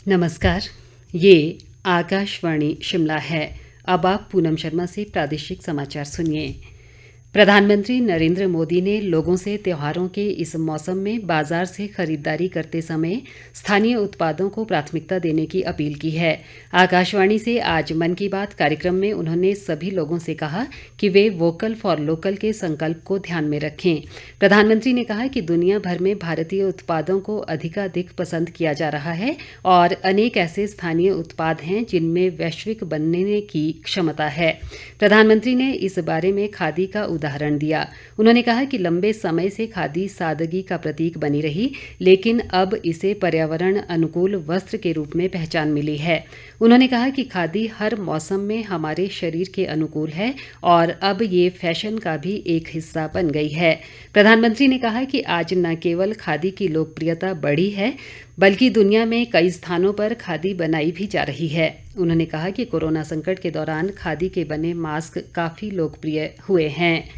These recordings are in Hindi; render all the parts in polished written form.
नमस्कार। ये आकाशवाणी शिमला है। अब आप पूनम शर्मा से प्रादेशिक समाचार सुनिए। प्रधानमंत्री नरेंद्र मोदी ने लोगों से त्योहारों के इस मौसम में बाजार से खरीदारी करते समय स्थानीय उत्पादों को प्राथमिकता देने की अपील की है। आकाशवाणी से आज मन की बात कार्यक्रम में उन्होंने सभी लोगों से कहा कि वे वोकल फॉर लोकल के संकल्प को ध्यान में रखें। प्रधानमंत्री ने कहा कि दुनिया भर में भारतीय उत्पादों को अधिकाधिक पसंद किया जा रहा है और अनेक ऐसे स्थानीय उत्पाद हैं जिनमें वैश्विक बनने की क्षमता है। प्रधानमंत्री ने इस बारे में खादी का उदाहरण दिया। उन्होंने कहा कि लंबे समय से खादी सादगी का प्रतीक बनी रही, लेकिन अब इसे पर्यावरण अनुकूल वस्त्र के रूप में पहचान मिली है। उन्होंने कहा कि खादी हर मौसम में हमारे शरीर के अनुकूल है और अब ये फैशन का भी एक हिस्सा बन गई है। प्रधानमंत्री ने कहा कि आज न केवल खादी की लोकप्रियता बढ़ी है, बल्कि दुनिया में कई स्थानों पर खादी बनाई भी जा रही है। उन्होंने कहा कि कोरोना संकट के दौरान खादी के बने मास्क काफ़ी लोकप्रिय हुए हैं।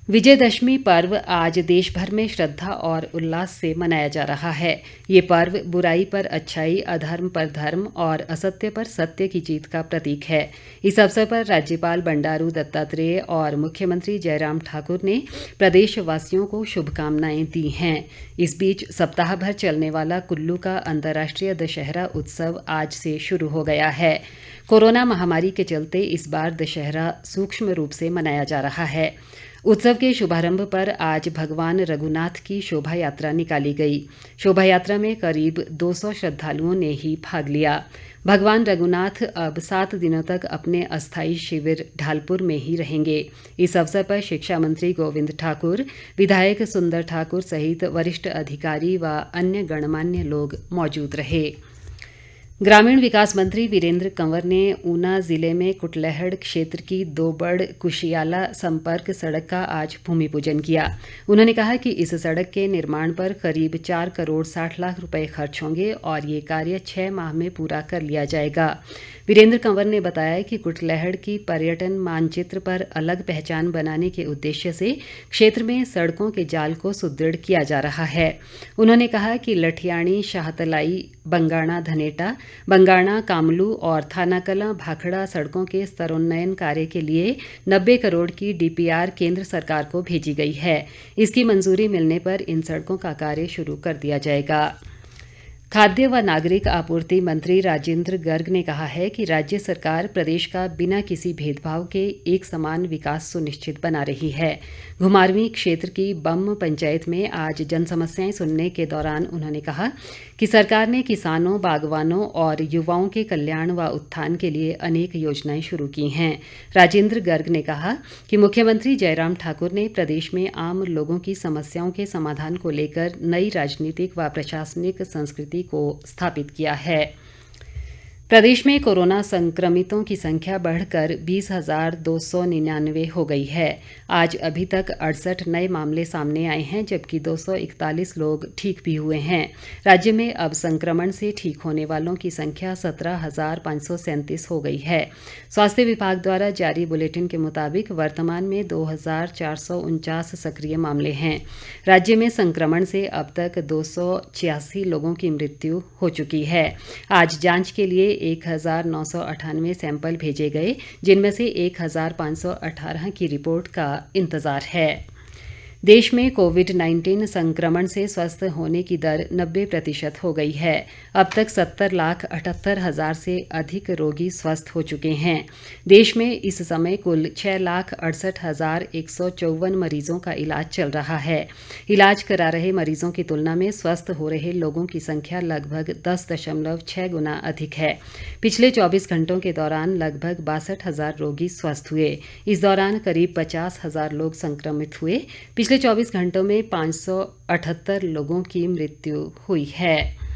विजयदशमी पर्व आज देश भर में श्रद्धा और उल्लास से मनाया जा रहा है। ये पर्व बुराई पर अच्छाई, अधर्म पर धर्म और असत्य पर सत्य की जीत का प्रतीक है। इस अवसर पर राज्यपाल बंडारू दत्तात्रेय और मुख्यमंत्री जयराम ठाकुर ने प्रदेशवासियों को शुभकामनाएं दी हैं। इस बीच सप्ताह भर चलने वाला कुल्लू का अंतर्राष्ट्रीय दशहरा उत्सव आज से शुरू हो गया है। कोरोना महामारी के चलते इस बार दशहरा सूक्ष्म रूप से मनाया जा रहा है। उत्सव के शुभारंभ पर आज भगवान रघुनाथ की शोभा यात्रा निकाली गई। शोभा यात्रा में करीब 200 श्रद्धालुओं ने ही भाग लिया। भगवान रघुनाथ अब 7 दिनों तक अपने अस्थायी शिविर ढालपुर में ही रहेंगे। इस अवसर पर शिक्षा मंत्री गोविंद ठाकुर, विधायक सुंदर ठाकुर सहित वरिष्ठ अधिकारी व अन्य गणमान्य लोग मौजूद रहे। ग्रामीण विकास मंत्री वीरेंद्र कंवर ने ऊना जिले में कुटलैहड़ क्षेत्र की दोबड़ कुशियाला संपर्क सड़क का आज भूमि पूजन किया। उन्होंने कहा कि इस सड़क के निर्माण पर करीब 4 करोड़ 60 लाख रुपए खर्च होंगे और ये कार्य 6 माह में पूरा कर लिया जाएगा। वीरेंद्र कंवर ने बताया कि कुटलैहड़ की पर्यटन मानचित्र पर अलग पहचान बनाने के उद्देश्य से क्षेत्र में सड़कों के जाल को सुदृढ़ किया जा रहा है। उन्होंने कहा कि लठियाणी, शाहतलाई, बंगाणा धनेटा, बंगाणा कामलू और थानाकलां भाखड़ा सड़कों के स्तरोन्नयन कार्य के लिए 90 करोड़ की डीपीआर केंद्र सरकार को भेजी गई है। इसकी मंजूरी मिलने पर इन सड़कों का कार्य शुरू कर दिया जाएगा। खाद्य व नागरिक आपूर्ति मंत्री राजेंद्र गर्ग ने कहा है कि राज्य सरकार प्रदेश का बिना किसी भेदभाव के एक समान विकास सुनिश्चित बना रही है। घुमारवीं क्षेत्र की बम पंचायत में आज जनसमस्याएं सुनने के दौरान उन्होंने कहा कि सरकार ने किसानों, बागवानों और युवाओं के कल्याण व उत्थान के लिए अनेक योजनाएं शुरू की हैं। राजेंद्र गर्ग ने कहा कि मुख्यमंत्री जयराम ठाकुर ने प्रदेश में आम लोगों की समस्याओं के समाधान को लेकर नई राजनीतिक व प्रशासनिक संस्कृति को स्थापित किया है। प्रदेश में कोरोना संक्रमितों की संख्या बढ़कर 20,299 हो गई है। आज अभी तक 68 नए मामले सामने आए हैं, जबकि 241 लोग ठीक भी हुए हैं। राज्य में अब संक्रमण से ठीक होने वालों की संख्या 17,537 हो गई है। स्वास्थ्य विभाग द्वारा जारी बुलेटिन के मुताबिक वर्तमान में 2,449 सक्रिय मामले हैं। राज्य में संक्रमण से अब तक 286 लोगों की मृत्यु हो चुकी है। आज जांच के लिए 1,998 सैंपल भेजे गए, जिनमें से 1,518 की रिपोर्ट का इंतजार है। देश में कोविड-19 संक्रमण से स्वस्थ होने की दर 90% हो गई है। अब तक 70,78,000 से अधिक रोगी स्वस्थ हो चुके हैं। देश में इस समय कुल 6,68,154 मरीजों का इलाज चल रहा है। इलाज करा रहे मरीजों की तुलना में स्वस्थ हो रहे लोगों की संख्या लगभग 10.6 गुना अधिक है। पिछले 24 घंटों के दौरान लगभग 62,000 रोगी स्वस्थ हुए। इस दौरान करीब 50,000 लोग संक्रमित हुए। पिछले 24 घंटों में 578 लोगों की मृत्यु हुई है।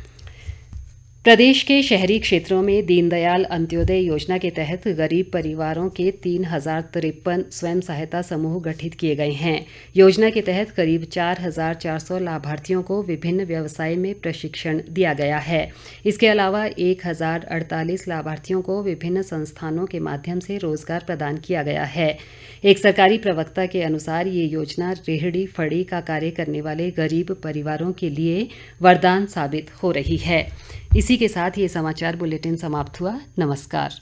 प्रदेश के शहरी क्षेत्रों में दीनदयाल अंत्योदय योजना के तहत गरीब परिवारों के 3,053 स्वयं सहायता समूह गठित किए गए हैं। योजना के तहत करीब 4,400 लाभार्थियों को विभिन्न व्यवसाय में प्रशिक्षण दिया गया है। इसके अलावा 1,048 लाभार्थियों को विभिन्न संस्थानों के माध्यम से रोजगार प्रदान किया गया है। एक सरकारी प्रवक्ता के अनुसार ये योजना रेहड़ी फड़ी का कार्य करने वाले गरीब परिवारों के लिए वरदान साबित हो रही है। इसी के साथ ये समाचार बुलेटिन समाप्त हुआ। नमस्कार।